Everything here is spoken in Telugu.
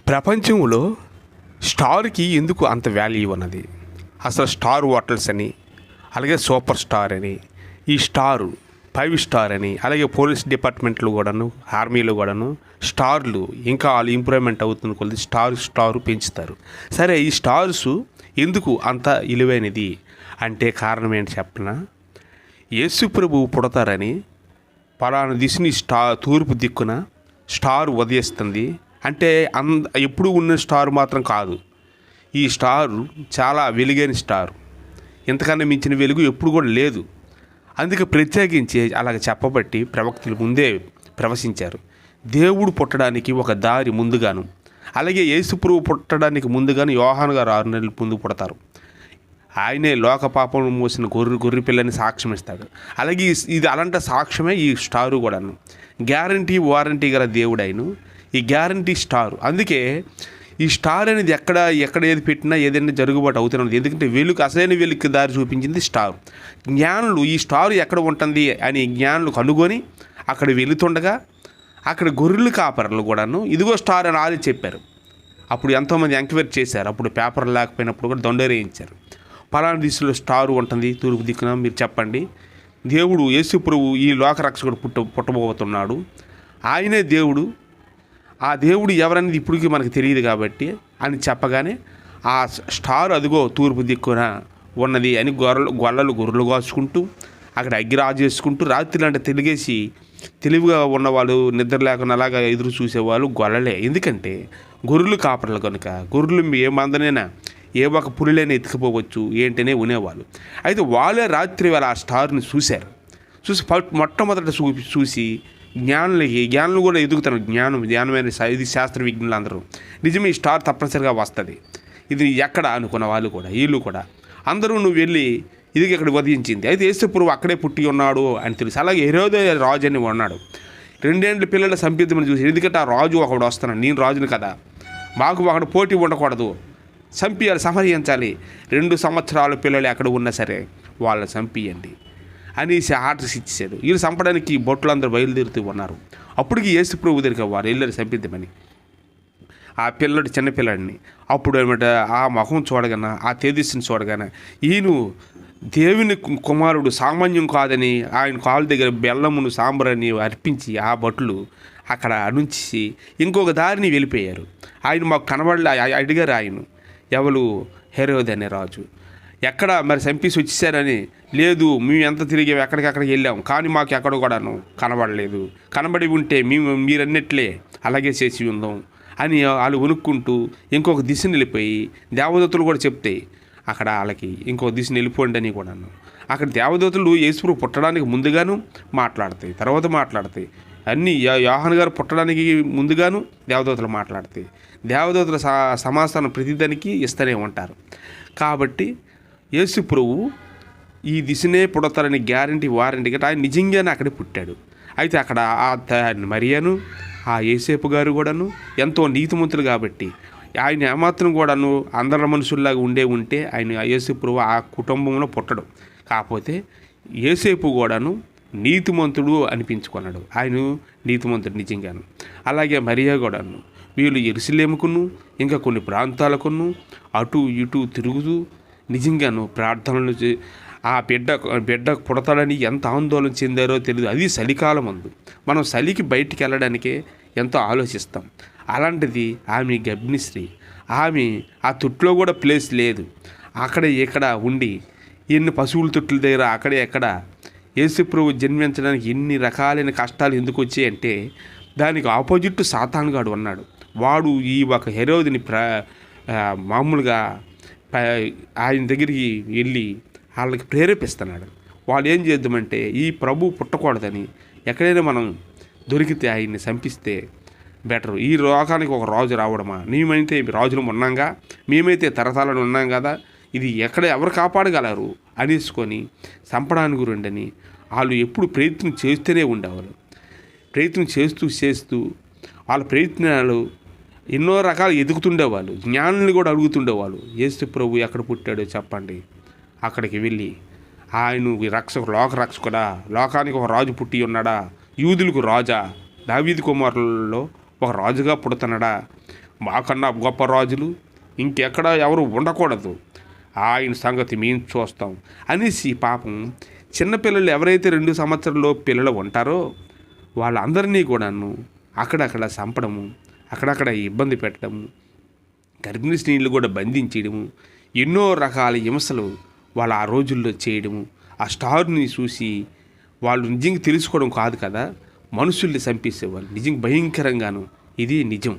ప్రపంచంలో స్టార్కి ఎందుకు అంత వాల్యూ ఉన్నది? అసలు స్టార్ హోటల్స్ అని, అలాగే సూపర్ స్టార్ అని, ఈ స్టారు 5 స్టార్ అని, అలాగే పోలీస్ డిపార్ట్మెంట్లు కూడాను, ఆర్మీలో కూడాను స్టార్లు ఇంకా వాళ్ళు ఇంప్రూవ్మెంట్ అవుతున్న కొద్ది స్టారు పెంచుతారు. సరే, ఈ స్టార్స్ ఎందుకు అంత విలువైనది అంటే కారణం ఏంటి చెప్పనా? యేసు ప్రభువు పుడతారని పలానా దిశని తూర్పు దిక్కున స్టార్ ఉదయిస్తుంది అంటే ఎప్పుడు ఉన్న స్టార్ మాత్రం కాదు. ఈ స్టారు చాలా వెలుగైన స్టారు, ఇంతకన్నా మించిన వెలుగు ఎప్పుడు కూడా లేదు. అందుకే ప్రత్యేకించి అలాగ చెప్పబట్టి ప్రవక్తలు ముందే ప్రవశించారు. దేవుడు పుట్టడానికి ఒక దారి ముందుగాను, అలాగే యేసుప్రభువు పుట్టడానికి ముందుగాను యోహాను గారు 6 నెలల ముందు పుడతారు. ఆయనే లోక పాపం మోసిన గొర్రె పిల్లని సాక్ష్యం ఇస్తాడు. అలాగే ఇది అలాంటి సాక్ష్యమే ఈ స్టారు కూడాను. గ్యారంటీ వారంటీ గల దేవుడు ఆయన, ఈ గ్యారంటీ స్టారు. అందుకే ఈ స్టార్ అనేది ఎక్కడ ఏది పెట్టినా ఏదైనా జరుగుబాటు అవుతున్నది. ఎందుకంటే వెలుగు, అసలైన వెలుగుకి దారి చూపించింది స్టార్. జ్ఞానులు ఈ స్టార్ ఎక్కడ ఉంటుంది అని జ్ఞానులు కనుగొని అక్కడ వెళుతుండగా అక్కడ గొర్రెలు కాపర్లు కూడాను ఇదిగో స్టార్ అని ఆలోచి చెప్పారు. అప్పుడు ఎంతోమంది ఎంక్వైరీ చేశారు. అప్పుడు పేపర్ లేకపోయినప్పుడు కూడా దొండరేయించారు. పలానా దిశలో స్టారు ఉంటుంది తూర్పు దిక్కున, మీరు చెప్పండి. దేవుడు యేసు ప్రభువు ఈ లోకరక్షకుడు పుట్టబోతున్నాడు, ఆయనే దేవుడు. ఆ దేవుడు ఎవరనేది ఇప్పటికీ మనకు తెలియదు కాబట్టి అని చెప్పగానే ఆ స్టార్ అదిగో తూర్పు దిక్కున ఉన్నది అని గొర్రెలు కాచుకుంటూ అక్కడ అగ్గిరాజు చేసుకుంటూ రాత్రి అంటే తెలివిగా ఉన్నవాళ్ళు, నిద్ర లేకుండా అలాగా ఎదురు చూసేవాళ్ళు గొర్రెలే. ఎందుకంటే గొర్రెలు కాపర్లు కనుక, గొర్రెలు ఏ మందనైనా ఏ ఒక పులిలైనా ఎత్తుకుపోవచ్చు ఏంటనే ఉనేవాళ్ళు. అయితే వాళ్ళే రాత్రి వేళ ఆ స్టార్ని చూశారు. మొట్టమొదట చూసి జ్ఞానులు కూడా ఎదుగుతారు. జ్ఞానమైన ఇది శాస్త్ర విజ్ఞానులు అందరూ నిజమే ఈ స్టార్ తప్పనిసరిగా వస్తుంది, ఇది ఎక్కడ అనుకున్న వాళ్ళు కూడా, వీళ్ళు కూడా అందరూ నువ్వు వెళ్ళి ఇది ఇక్కడ ఉదయించింది. అయితే యేసుప్రభువు అక్కడే పుట్టి ఉన్నాడు అని తెలుసు. అలాగే హెరోదే రాజు అని ఉన్నాడు. 2 ఏళ్ళ పిల్లల సంపిద్దమని చూసి, ఎందుకంటే ఆ రాజు ఒకడు వస్తున్నాడు, నేను రాజుని కదా, మాకు ఒకడు పోటీ ఉండకూడదు, చంపియాలి, సంహరించాలి, 2 సంవత్సరాల పిల్లలు ఎక్కడ ఉన్నా సరే వాళ్ళని చంపియండి అనేసి ఆర్డర్స్ ఇచ్చేశాడు. వీళ్ళు చంపడానికి బొట్టులందరూ బయలుదేరుతూ ఉన్నారు. అప్పటికి యేసుప్రభువు దగ్గరికి వారు వెళ్ళారు చంపిద్దామని ఆ చిన్నపిల్లాడిని. అప్పుడు ఏమంటే ఆ ముఖం చూడగానే, ఆ తేజస్సుని చూడగానే ఈయన దేవుని కుమారుడు సామాన్యం కాదని ఆయన కాళ్ళ దగ్గర బెల్లమును సాంబ్రాన్ని అర్పించి ఆ భటులు అక్కడ నుంచి ఇంకొక దారిని వెళ్ళిపోయారు. ఆయన మాకు కనబడలే అడిగారు. ఆయన ఎవరు? హెరోదు అనే రాజు. ఎక్కడ మరి చంపేసి వచ్చేసారని, లేదు మేము ఎంత తిరిగి ఎక్కడికక్కడికి వెళ్ళాం కానీ మాకు ఎక్కడ కూడాను కనబడలేదు, కనబడి ఉంటే మీరన్నట్లే అలాగే చేసి ఉందాం అని వాళ్ళు వణుక్కుంటూ ఇంకొక దిశని వెళ్ళిపోయి, దేవదూతలు కూడా చెప్తే అక్కడ వాళ్ళకి ఇంకొక దిశని వెళ్ళిపోండి అని కూడాను. అక్కడ దేవదూతలు యేసుప్రభువు పుట్టడానికి ముందుగాను మాట్లాడతాయి, తర్వాత మాట్లాడతాయి. అన్నీ యోహాను గారు పుట్టడానికి ముందుగాను దేవదూతలు మాట్లాడతాయి. దేవదూతల సమాచారం ప్రతిదానికి ఇస్తూనే ఉంటారు. కాబట్టి యేసుప్రభువు ఈ దిశనే పుడతారని గ్యారంటీ వారంటీ గట్రా ఆయన నిజంగానే అక్కడే పుట్టాడు. అయితే అక్కడ మరియాను ఆ యేసేపు గారు కూడాను ఎంతో నీతిమంతులు కాబట్టి ఆయన ఏమాత్రం కూడాను అందరి మనుషుల్లాగా ఉంటే ఆయన యేసుప్రభువు ఆ కుటుంబంలో పుట్టడు. కాకపోతే యేసేపు కూడాను నీతిమంతుడు అనిపించుకున్నాడు. ఆయన నీతిమంతుడు నిజంగాను. అలాగే మరియా కూడాను వీళ్ళు యెరూషలేముకును ఇంకా కొన్ని ప్రాంతాలకును అటు ఇటు తిరుగుతూ నిజంగాను ప్రార్థనలు ఆ బిడ్డ పుడతాడని ఎంత ఆందోళన చెందారో తెలియదు. అది చలికాలం అందు మనం చలికి బయటికి వెళ్ళడానికే ఎంతో ఆలోచిస్తాం. అలాంటిది ఆమె గర్భిణీశ్రీ, ఆమె ఆ తొట్టులో కూడా ప్లేస్ లేదు, అక్కడ ఇక్కడ ఉండి ఎన్ని పశువుల తొట్టుల దగ్గర అక్కడే ఎక్కడ యేసుప్రభువు జన్మించడానికి ఎన్ని రకాలైన కష్టాలు ఎందుకు వచ్చాయంటే దానికి ఆపోజిట్ సాతానుగాడు ఉన్నాడు. వాడు ఈ ఒక హెరోదుని మామూలుగా ఆయన దగ్గరికి వెళ్ళి వాళ్ళకి ప్రేరేపిస్తున్నాడు. వాళ్ళు ఏం చేద్దామంటే ఈ ప్రభు పుట్టకూడదని ఎక్కడైనా మనం దొరికితే ఆయన్ని చంపిస్తే బెటరు. ఈ లోకానికి ఒక రాజు రావడమా, మేమైతే రాజులు ఉన్నాంగా, మేమైతే తరతరాలను ఉన్నాం కదా, ఇది ఎవరు కాపాడగలరు అనేసుకొని చంపడానికి రండని వాళ్ళు ఎప్పుడు ప్రయత్నం చేస్తూనే ఉండేవాళ్ళు. ప్రయత్నం చేస్తూ వాళ్ళ ప్రయత్నాలు ఎన్నో రకాలు ఎదుగుతుండేవాళ్ళు. జ్ఞానుల్ని కూడా అడుగుతుండేవాళ్ళు, యేసు ప్రభు ఎక్కడ పుట్టాడో చెప్పండి. అక్కడికి వెళ్ళి ఆయన లోకరక్షకుడా, లోకానికి ఒక రాజు పుట్టి ఉన్నాడా, యూదులకు రాజా, దావీదు కుమారులలో ఒక రాజుగా పుడుతున్నాడా, మాకన్నా గొప్ప రాజులు ఇంకెక్కడ ఎవరు ఉండకూడదు, ఆయన సంగతి మేము చూస్తాం అనేసి పాపం చిన్నపిల్లలు ఎవరైతే 2 సంవత్సరాల్లో పిల్లలు ఉంటారో వాళ్ళందరినీ కూడాను అక్కడక్కడ చంపడము, అక్కడక్కడ ఇబ్బంది పెట్టడము, గర్భిణీ స్త్రీలు కూడా బంధించడము, ఎన్నో రకాల హింసలు వాళ్ళు ఆ రోజుల్లో చేయడము. ఆ స్టార్ని చూసి వాళ్ళు నిజంగా తెలుసుకోవడం కాదు కదా, మనుషుల్ని చంపేసేవాళ్ళు నిజంగా భయంకరంగాను. ఇది నిజం.